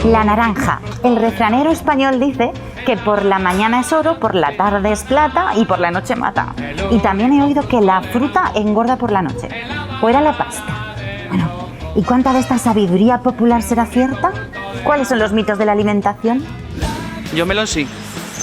La naranja. El refranero español dice que por la mañana es oro, por la tarde es plata y por la noche mata. Y también he oído que la fruta engorda por la noche. ¿O era la pasta? Bueno, ¿y cuánta de esta sabiduría popular será cierta? ¿Cuáles son los mitos de la alimentación? Yo melón sí,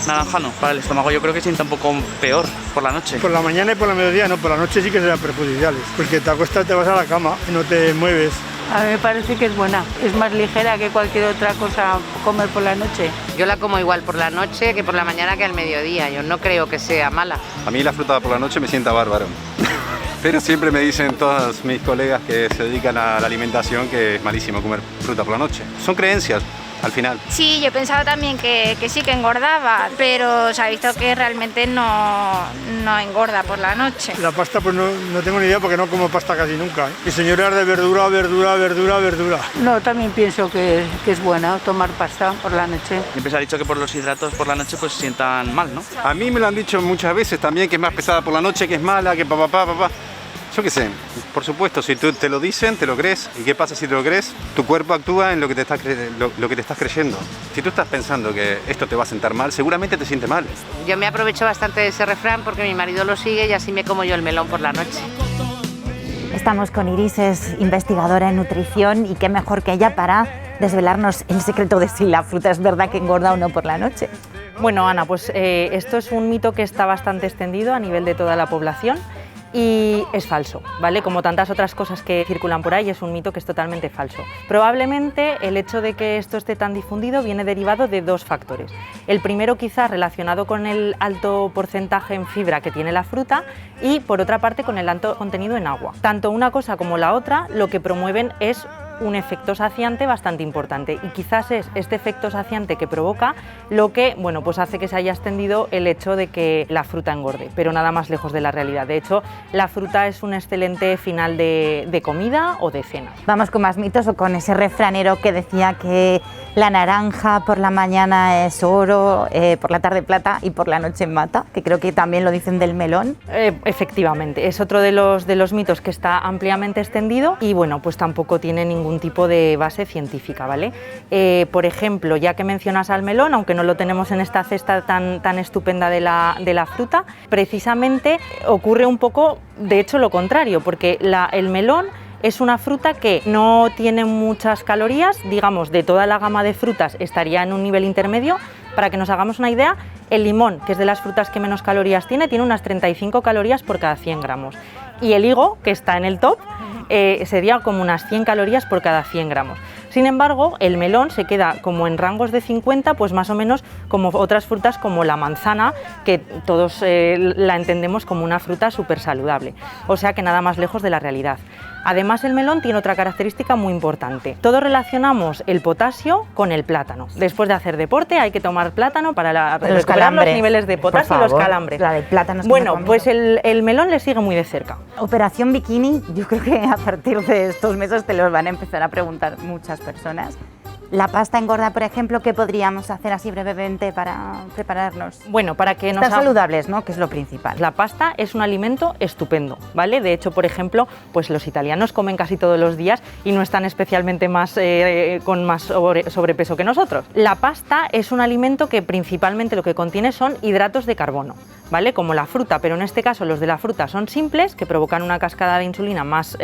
naranja no. Para el estómago yo creo que sienta un poco peor por la noche. Por la mañana y por la mediodía no, por la noche sí que serán perjudiciales, porque te acuestas, te vas a la cama y no te mueves. A mí me parece que es buena, es más ligera que cualquier otra cosa comer por la noche. Yo la como igual por la noche que por la mañana que al mediodía, yo no creo que sea mala. A mí la fruta por la noche me sienta bárbaro. Pero siempre me dicen todos mis colegas que se dedican a la alimentación que es malísimo comer fruta por la noche. Son creencias, al final. Sí, yo pensaba también que sí que engordaba, pero se ha visto que realmente no engorda por la noche. La pasta pues no tengo ni idea porque no como pasta casi nunca. Y señoras de verdura, verdura, verdura, verdura. No, también pienso que es buena tomar pasta por la noche. Siempre se ha dicho que por los hidratos por la noche pues sientan mal, ¿no? A mí me lo han dicho muchas veces también que es más pesada por la noche, que es mala, que papá. Yo qué sé, por supuesto, si tú te lo dicen, te lo crees. ¿Y qué pasa si te lo crees? Tu cuerpo actúa en lo que te estás creyendo. Si tú estás pensando que esto te va a sentar mal, seguramente te siente mal. Yo me aprovecho bastante de ese refrán porque mi marido lo sigue y así me como yo el melón por la noche. Estamos con Iris, es investigadora en nutrición y qué mejor que ella para desvelarnos el secreto de si la fruta es verdad que engorda o no por la noche. Bueno, Ana, pues esto es un mito que está bastante extendido a nivel de toda la población. Y es falso, ¿vale? Como tantas otras cosas que circulan por ahí, es un mito que es totalmente falso. Probablemente el hecho de que esto esté tan difundido viene derivado de dos factores. El primero quizás relacionado con el alto porcentaje en fibra que tiene la fruta y por otra parte con el alto contenido en agua. Tanto una cosa como la otra lo que promueven es un efecto saciante bastante importante y quizás es este efecto saciante que provoca lo que, bueno, pues hace que se haya extendido el hecho de que la fruta engorde, pero nada más lejos de la realidad. De hecho, la fruta es un excelente final de comida o de cena. Vamos con más mitos o con ese refranero que decía que la naranja por la mañana es oro, por la tarde plata y por la noche mata, que creo que también lo dicen del melón. Efectivamente, es otro de los mitos que está ampliamente extendido y bueno, pues tampoco tiene ningún tipo de base científica, ¿vale? Por ejemplo, ya que mencionas al melón, aunque no lo tenemos en esta cesta tan estupenda de la fruta, precisamente ocurre un poco, de hecho, lo contrario, porque el melón es una fruta que no tiene muchas calorías, digamos, de toda la gama de frutas estaría en un nivel intermedio. Para que nos hagamos una idea, el limón, que es de las frutas que menos calorías tiene unas 35 calorías por cada 100 gramos. Y el higo, que está en el top, sería como unas 100 calorías por cada 100 gramos. Sin embargo, el melón se queda como en rangos de 50, pues más o menos como otras frutas como la manzana, que todos la entendemos como una fruta súper saludable. O sea que nada más lejos de la realidad. Además, el melón tiene otra característica muy importante. Todos relacionamos el potasio con el plátano. Después de hacer deporte hay que tomar plátano para recuperar los niveles de potasio y los calambres. La del plátano bueno, pues el melón le sigue muy de cerca. Operación Bikini, yo creo que a partir de estos meses te los van a empezar a preguntar muchas personas. La pasta engorda, por ejemplo, ¿qué podríamos hacer así brevemente para prepararnos? Bueno, para que estar saludables, ¿no? Que es lo principal. La pasta es un alimento estupendo, ¿vale? De hecho, por ejemplo, pues los italianos comen casi todos los días y no están especialmente con más sobrepeso que nosotros. La pasta es un alimento que principalmente lo que contiene son hidratos de carbono, ¿vale? Como la fruta, pero en este caso los de la fruta son simples, que provocan una cascada de insulina más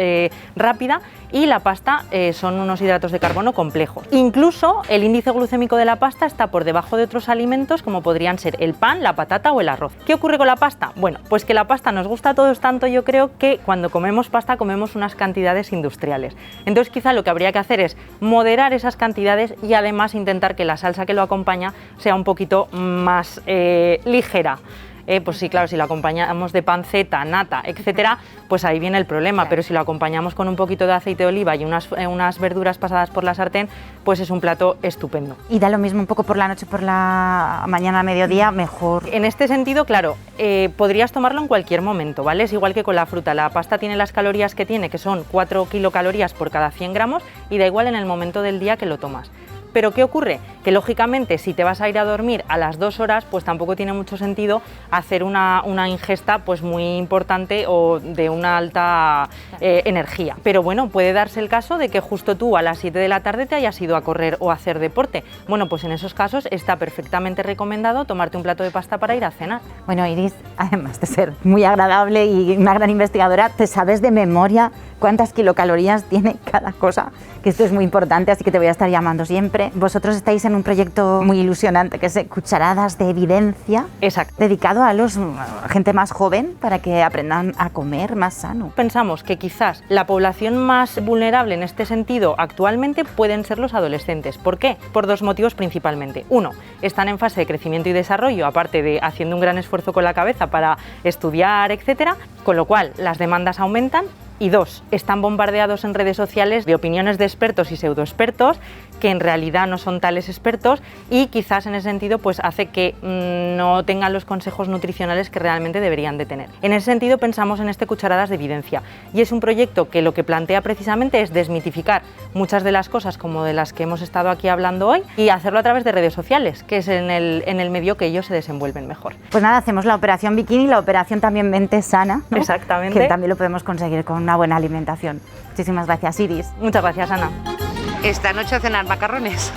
rápida, y la pasta son unos hidratos de carbono complejos. Incluso el índice glucémico de la pasta está por debajo de otros alimentos como podrían ser el pan, la patata o el arroz. ¿Qué ocurre con la pasta? Bueno, pues que la pasta nos gusta a todos tanto, yo creo que cuando comemos pasta comemos unas cantidades industriales. Entonces quizá lo que habría que hacer es moderar esas cantidades y además intentar que la salsa que lo acompaña sea un poquito más ligera. Pues sí, claro, si lo acompañamos de panceta, nata, etcétera, pues ahí viene el problema, claro. Pero si lo acompañamos con un poquito de aceite de oliva y unas verduras pasadas por la sartén, pues es un plato estupendo. Y da lo mismo un poco por la noche, por la mañana, mediodía, mejor. En este sentido, claro, podrías tomarlo en cualquier momento, ¿vale? Es igual que con la fruta, la pasta tiene las calorías que tiene, que son 4 kilocalorías por cada 100 gramos, y da igual en el momento del día que lo tomas. Pero ¿qué ocurre? Que lógicamente si te vas a ir a dormir a las 2 horas, pues tampoco tiene mucho sentido hacer una ingesta pues muy importante o de una alta energía. Pero bueno, puede darse el caso de que justo tú a las 7 de la tarde te hayas ido a correr o a hacer deporte. Bueno, pues en esos casos está perfectamente recomendado tomarte un plato de pasta para ir a cenar. Bueno, Iris, además de ser muy agradable y una gran investigadora, te sabes de memoria cuántas kilocalorías tiene cada cosa, que esto es muy importante, así que te voy a estar llamando siempre. Vosotros estáis en un proyecto muy ilusionante que es Cucharadas de Evidencia. Exacto. Dedicado a gente más joven para que aprendan a comer más sano. Pensamos que quizás la población más vulnerable en este sentido actualmente pueden ser los adolescentes. ¿Por qué? Por 2 motivos principalmente. 1, están en fase de crecimiento y desarrollo, aparte de haciendo un gran esfuerzo con la cabeza para estudiar, etcétera, con lo cual las demandas aumentan. Y 2, están bombardeados en redes sociales de opiniones de expertos y pseudoexpertos que en realidad no son tales expertos y quizás en ese sentido pues hace que no tengan los consejos nutricionales que realmente deberían de tener. En ese sentido pensamos en este Cucharadas de Evidencia y es un proyecto que lo que plantea precisamente es desmitificar muchas de las cosas como de las que hemos estado aquí hablando hoy y hacerlo a través de redes sociales, que es en el medio que ellos se desenvuelven mejor. Pues nada, hacemos la operación bikini, la operación también mente sana, ¿no? Exactamente. Que también lo podemos conseguir con una buena alimentación. Muchísimas gracias, Iris. Muchas gracias, Ana. Esta noche a cenar macarrones.